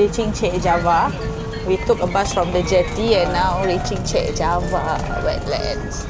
reaching Chek Java. We took a bus from the jetty and now reaching Chek Java wetlands.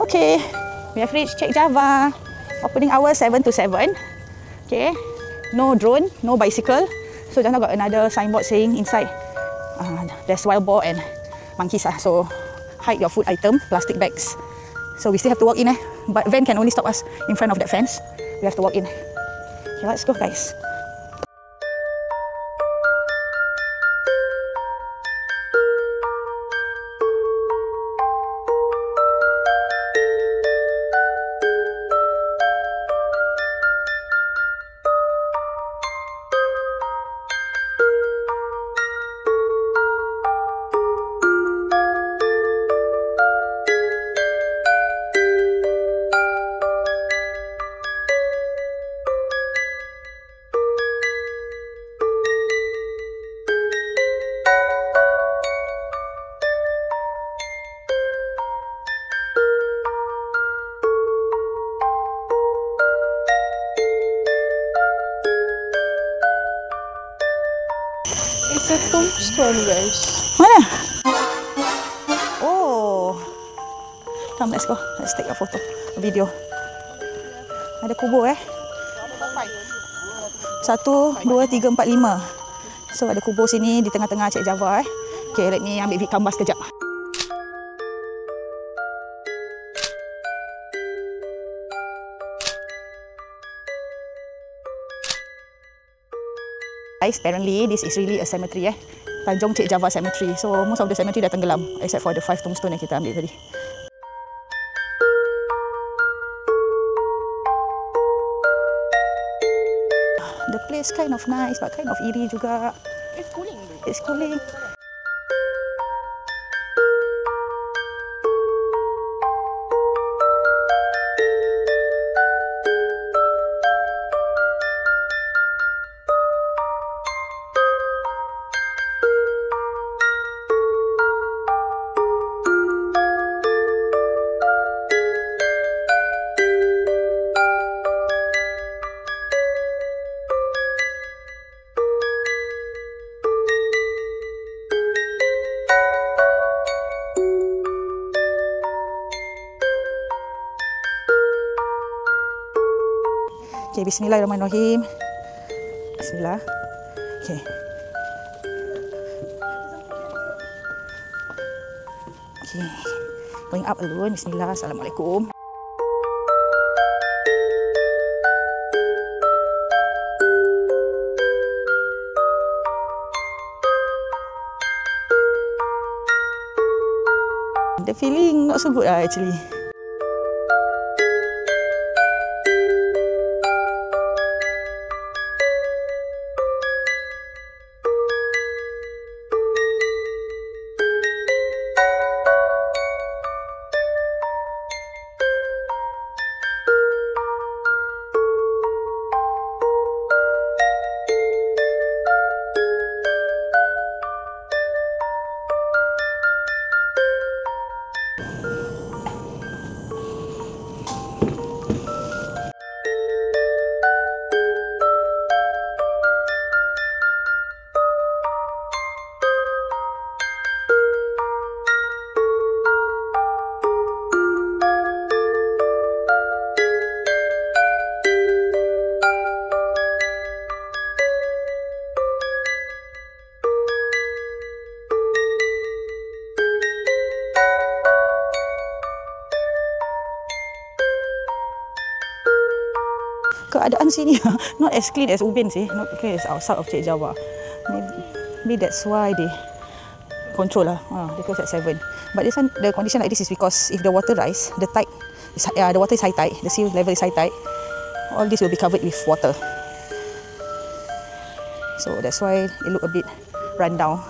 Okay, we have reached Chek Java. Opening hour 7 to 7. Okay, no drone, no bicycle. So just now got another signboard saying inside there's wild boar and monkeys. So hide your food item, plastic bags. So we still have to walk in. But van can only stop us in front of that fence. We have to walk in. Okay, let's go, guys. It's a tombstone, guys. Mana? Oh. Come, let's go. Let's take a photo, a video. Ada kubur 1, 2, 3, 4, 5. So ada kubur sini di tengah-tengah Chek Java. Okay, let me ambil gambar sekejap. Guys, apparently this is really a cemetery Tanjung Chek Java Cemetery. So most of the cemetery dah tenggelam except for the 5 tombstone yang kita ambil tadi. The place kind of nice but kind of eerie juga. It's cooling. It's cooling. Okay, bismillahirrahmanirrahim. Bismillah. Okay. Okay. Going up alone. Bismillah. Assalamualaikum. The feeling not so good actually. keadaan sini not as clean as Ubin sih, not clean as outside of Chek Jawa. Maybe that's why they control lah. They close at 7. But this one, the condition like this is because if the water rise, the water is high tide, the sea level is high tide, all this will be covered with water. So that's why it look a bit run down.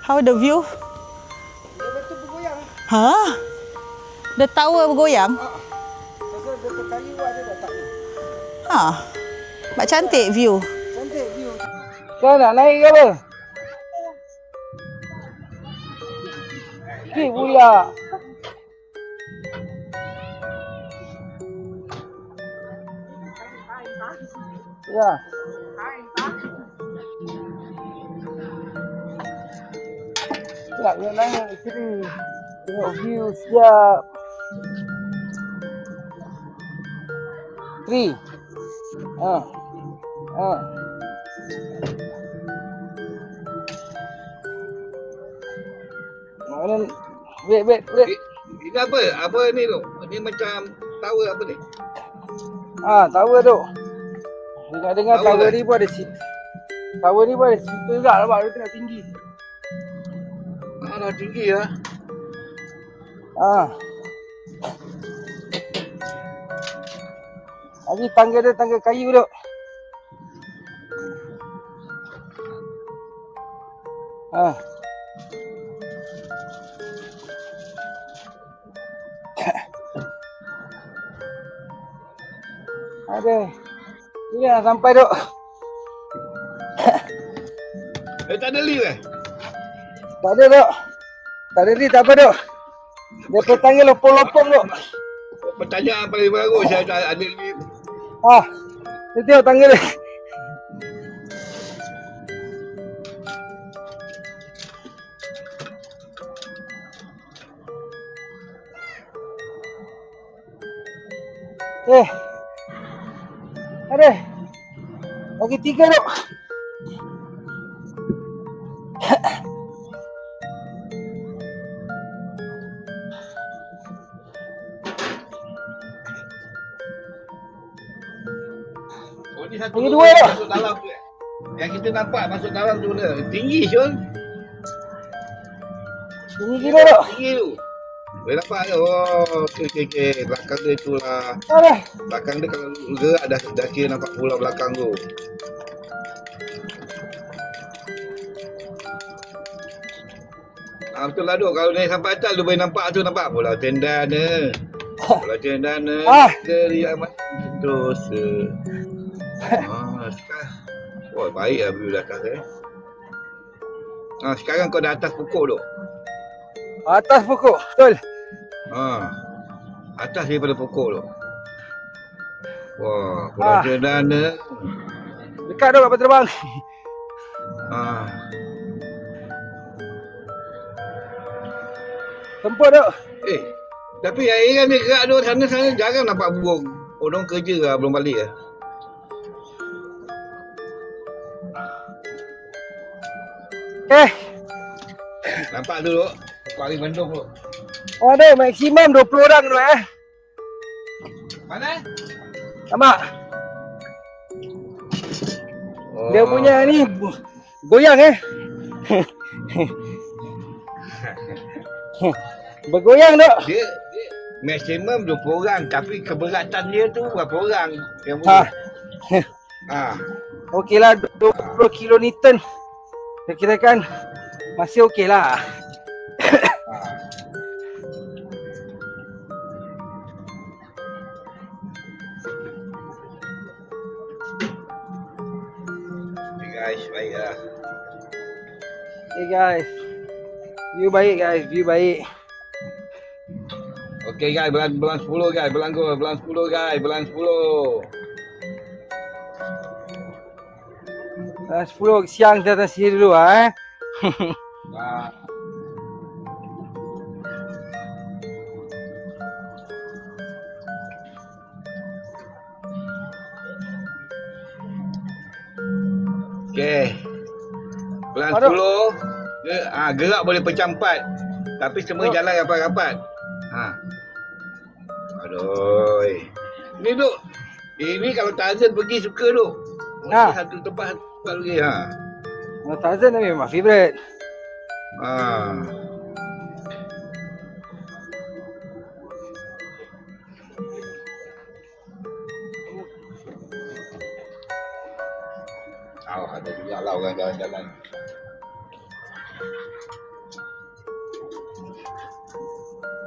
How the view? Dia betul bergoyang. Ha? The tower bergoyang? Pasal dia kayu ada dah tak ni. Ha. Mak cantik view. Cantik view. Kau nak naik ke apa? Sikit pula. Ya. Sekejap, dia naik ke sini. Tengok view sekejap. 3. Mana? Wait. Ini apa? Apa ni tu? Ni macam tower apa ni? Tower tu. Dengar Tower tower kan? ni pun ada situ. Tower ni pun ada situ juga nampak dia tengah tinggi. Dah tinggi lah. Lagi tangga dia tangga kayu tu. Ada. Ini dah sampai tu. Tak ada lift eh? Tak ada tu. Tak ada ni tak apa tu. Dia petangga lopong-lopong tu. Pertanyaan paling bagus saya tak ada lift. Dia tengok tangga dia. Ada. Lagi 3 tu. Oh ni satu Lagi tu dua dah. masuk dalam tu eh. Yang kita nampak masuk dalam tu benda. Tinggi Syul. Tinggi gila tu. Tinggi tu. Boleh nampak ke? Oh, okey. Belakang dia tu lah. Ada. Belakang dia kalau gerak dah kira nampak pulau belakang tu. Betul lah duk. Kalau naik sampai atas tu boleh nampak tu. Nampak Pulau Tendana. Pulau Tendana. Dari amat dosa. Sekarang. Oh, baik lah view dah atas sekarang kau dah atas pokok tu. Atas pokok. Betul. Atas daripada pokok tu. Wah, Pulau Tendana. Dekat tu kapal terbang. Tempur tu. Tapi yang Iran dia gerak tu sana-sana jarang nampak burung. Orang kerja lah belum balik lah. Nampak tu duk. Pari Bandung tu. Ada maksimum 20 orang tu Mana? Nampak? Dia punya ni goyang bergoyang tu. Dia maksimum 20 orang tapi keberatan dia tu berapa orang yang boleh? Okeylah 20 kilonewton. Saya kira kan masih okeylah. guys, baiklah. Okay guys. View baik guys, view baik. Okey guys, bulan 10 guys, bulan 10 guys, bulan 10. 10 siang kita datang sini dulu ah. Ah. Okey. Bulan 10 gerak boleh pecah 4. Tapi semua jalan rapat-rapat. Aduh. Ni duk. Ini kalau Tarzan pergi suka duk. Satu tempat lagi Tarzan ni memang favourite. Ada juga lah orang jalan-jalan.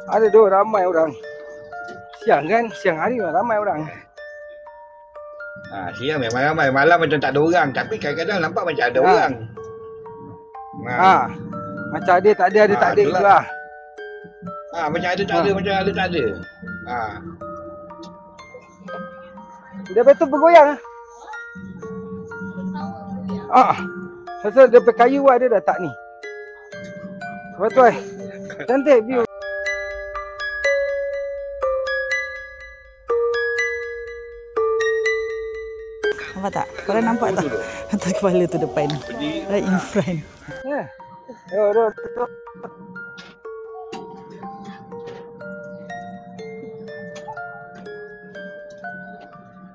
Ada tu ramai orang. Siang kan, siang hari memang ramai orang. Siang memang ramai, malam macam tak ada orang. Tapi kadang-kadang nampak macam ada orang. Macam ada tak ada, ada tak ada gitu lah. Macam ada tak ada, macam ada tak ada. Dia betul bergoyang. Pasal dia berkayu ada dah tak ni. Betul. Cantik view. Nampak tak? Korang nampak tak? Atas kepala tu depan. Right in front. Ya.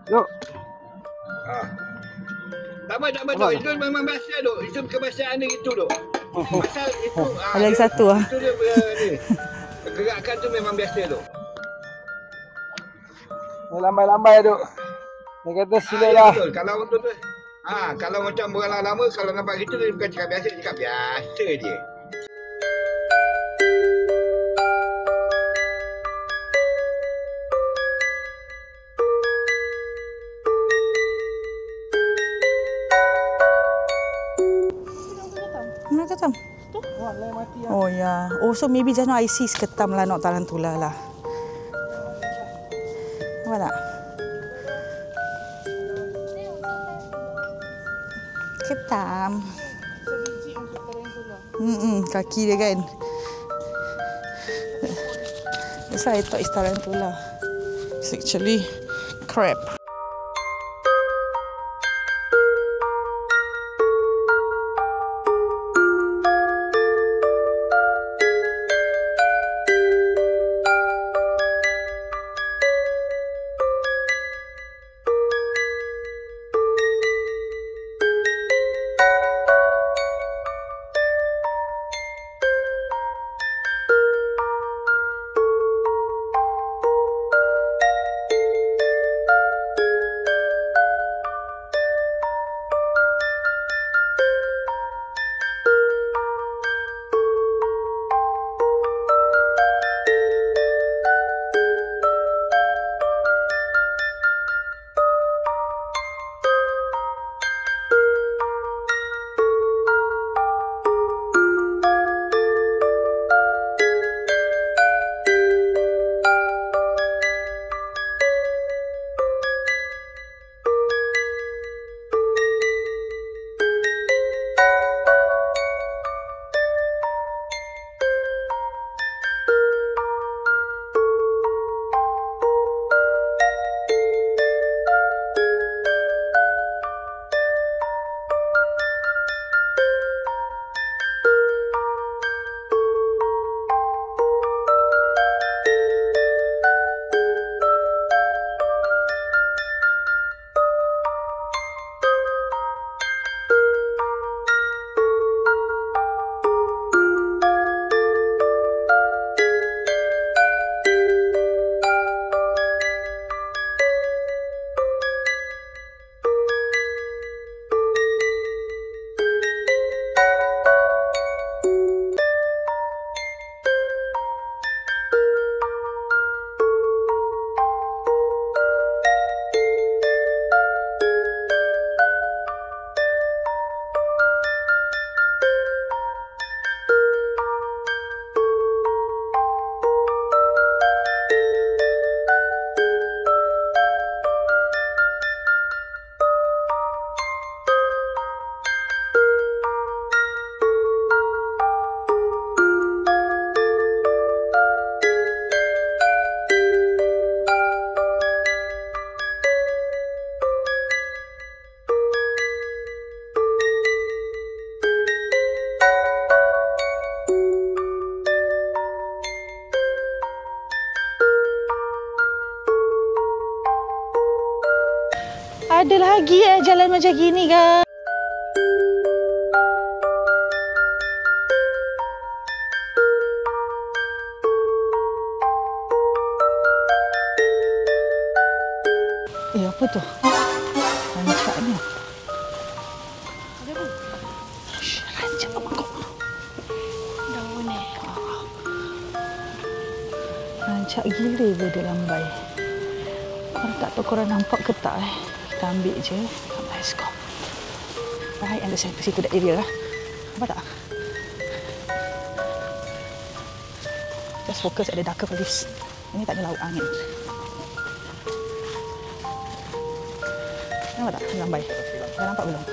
Yo. Tak apa. Itu memang biasa duk. Itu kebiasaan dia itu duk. Pasal itu. Ada lagi satu lah. Itu dia ni. Gerakan tu memang biasa duk. Lambai-lambai duk. Dia kata silalah. Betul. Kalau untuk tu. Kalau macam orang lama kalau nampak gitu dia bukan cakap biasa, dia cakap biasa je. Mana ketam? Oh ya. Oh, so maybe just now I see ketam lah, not tarantula lah. Nampak tak? Ketam. Kaki dia kan. That's why I thought it's tarantula. It's actually crab. ada lagi jalan macam gini, guys. Apa tu? Rancaknya. Rancak apa kau? Daun ni. Rancak gila ke dia lambai. Korang tak tahu korang nampak ke tak Kita ambil je. Let's go. Right, and the situ that area lah. Nampak tak? Just focus at the darker leaves. Ini tak ada laut angin. Nampak tak? Lambai. Dah nampak belum?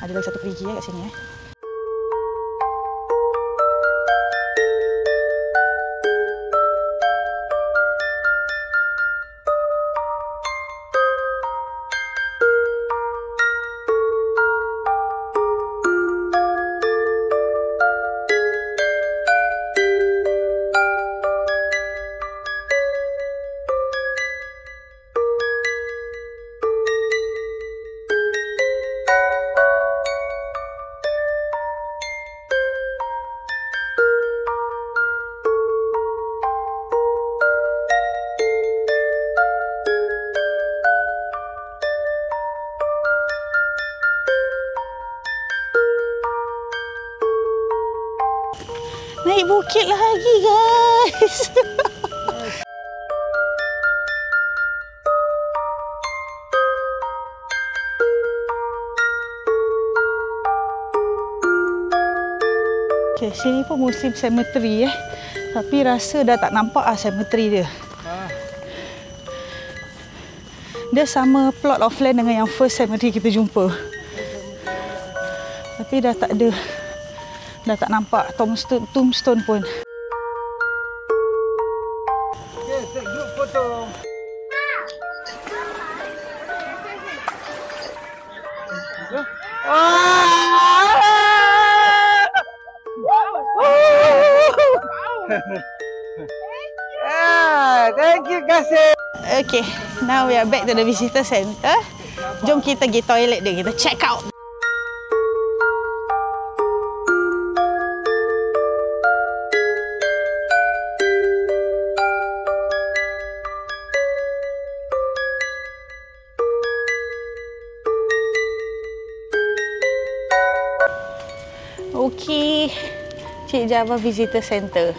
Ada lagi satu perigi kat sini. Naik bukit lagi, guys. Okay, sini pun Muslim cemetery Tapi rasa dah tak nampak cemetery dia. Dia sama plot of land dengan yang first cemetery kita jumpa. Tapi dah tak ada. Dah tak nampak tombstone pun. Okay, take group photo. Thank you, kasih. Okay, now we are back to the visitor center. Jom kita pergi toilet dia, kita check out. Okey, Cik Java Visitor Center.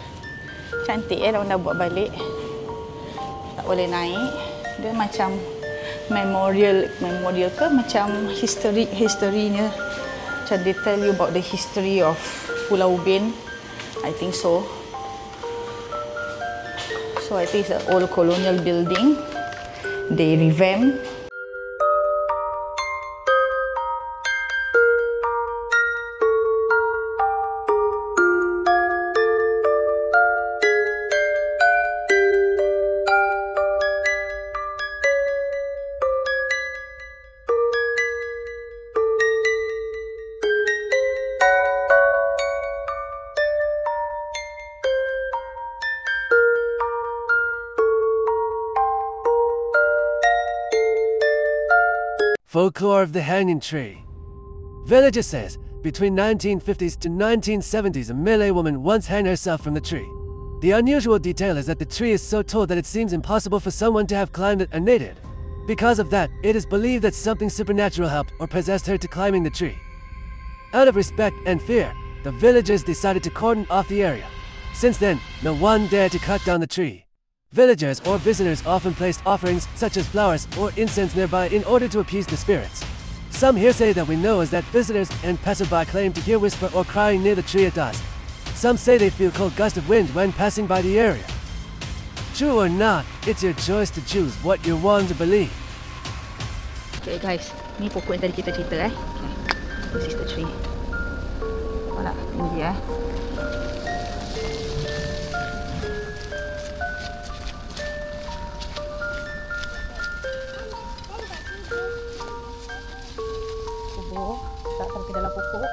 Cantik orang dah buat balik. Tak boleh naik. Dia macam memorial ke macam historinya. Macam they tell you about the history of Pulau Ubin. I think so. So I think it's an old colonial building. They revamp. Folklore of the Hanging Tree. Villager says, between 1950s to 1970s, a Malay woman once hanged herself from the tree. The unusual detail is that the tree is so tall that it seems impossible for someone to have climbed it unaided. Because of that, it is believed that something supernatural helped or possessed her to climbing the tree. Out of respect and fear, the villagers decided to cordon off the area. Since then, no one dared to cut down the tree. Villagers or visitors often placed offerings such as flowers or incense nearby in order to appease the spirits. Some hearsay that we know is that visitors and passerby claim to hear whisper or crying near the tree at dusk. Some say they feel cold gust of wind when passing by the area. True or not, it's your choice to choose what you want to believe. Okay guys, ni pokok yang tadi kita cerita Okay. This is the tree. Nampak tak? Tinggi Kubur tak sampai ke dalam pokok.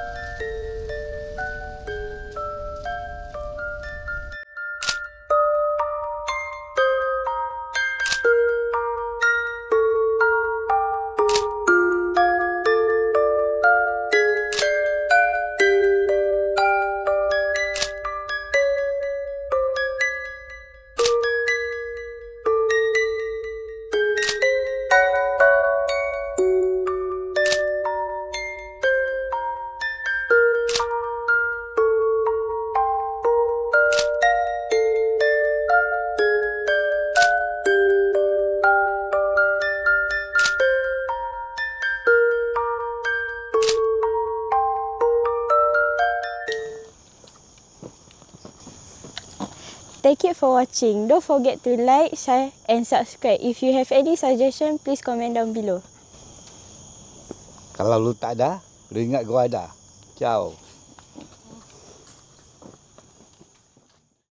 Thank you for watching. Don't forget to like, share and subscribe. If you have any suggestion, please comment down below. Kalau lu tak ada, lu ingat gua ada. Ciao.